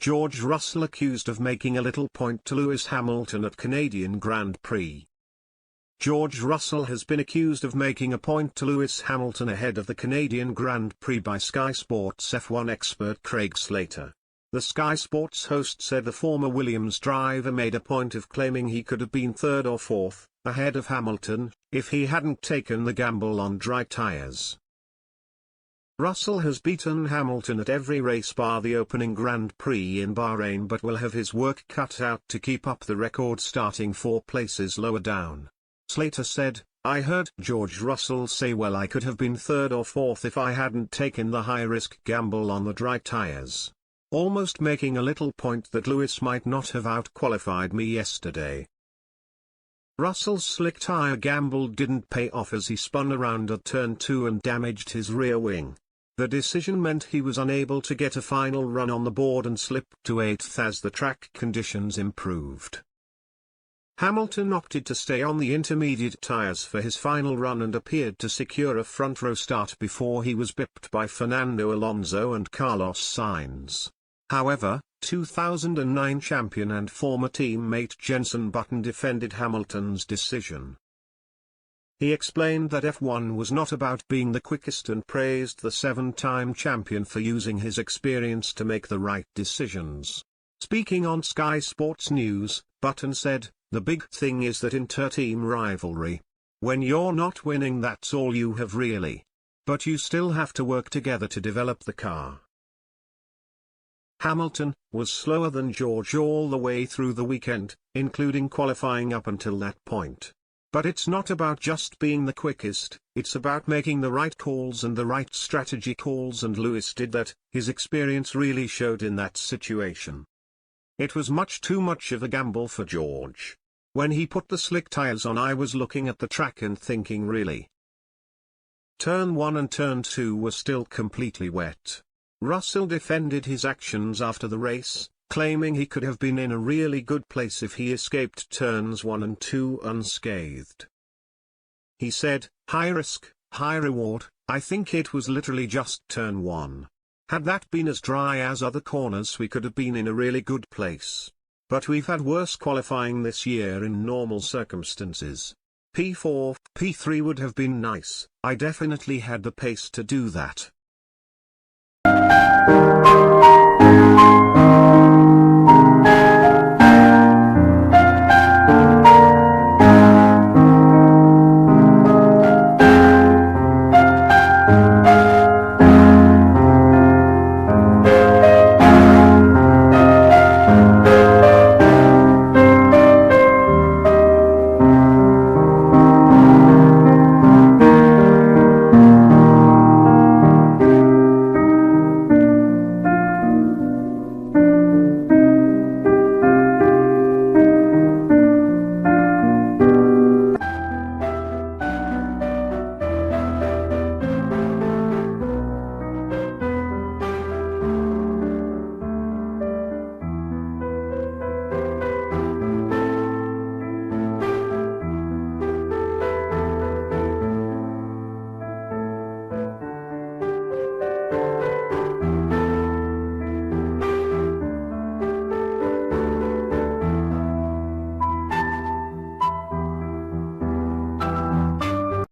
George Russell accused of making a little point to Lewis Hamilton at Canadian Grand Prix. George Russell has been accused of making a point to Lewis Hamilton ahead of the Canadian Grand Prix by Sky Sports F1 expert Craig Slater. The Sky Sports host said the former Williams driver made a point of claiming he could have been third or fourth, ahead of Hamilton, if he hadn't taken the gamble on dry tyres. Russell has beaten Hamilton at every race bar the opening Grand Prix in Bahrain, but will have his work cut out to keep up the record starting 4 places lower down. Slater said, "I heard George Russell say, well, I could have been third or fourth if I hadn't taken the high-risk gamble on the dry tyres. Almost making a little point that Lewis might not have out-qualified me yesterday." Russell's slick tyre gamble didn't pay off as he spun around at turn 2 and damaged his rear wing. The decision meant he was unable to get a final run on the board and slipped to 8th as the track conditions improved. Hamilton opted to stay on the intermediate tyres for his final run and appeared to secure a front-row start before he was bipped by Fernando Alonso and Carlos Sainz. However, 2009 champion and former teammate Jenson Button defended Hamilton's decision. He explained that F1 was not about being the quickest and praised the 7-time champion for using his experience to make the right decisions. Speaking on Sky Sports News, Button said, "The big thing is that inter-team rivalry. When you're not winning, that's all you have really. But you still have to work together to develop the car." Hamilton was slower than George all the way through the weekend, including qualifying up until that point. But it's not about just being the quickest, it's about making the right calls and the right strategy calls, and Lewis did that. His experience really showed in that situation. It was much too much of a gamble for George. When he put the slick tires on, I was looking at the track and thinking, really. Turn 1 and turn 2 were still completely wet. Russell defended his actions after the race, claiming he could have been in a really good place if he escaped turns 1 and 2 unscathed. He said, "High risk, high reward. I think it was literally just turn 1. Had that been as dry as other corners, we could have been in a really good place. But we've had worse qualifying this year in normal circumstances. P4, P3 would have been nice. I definitely had the pace to do that."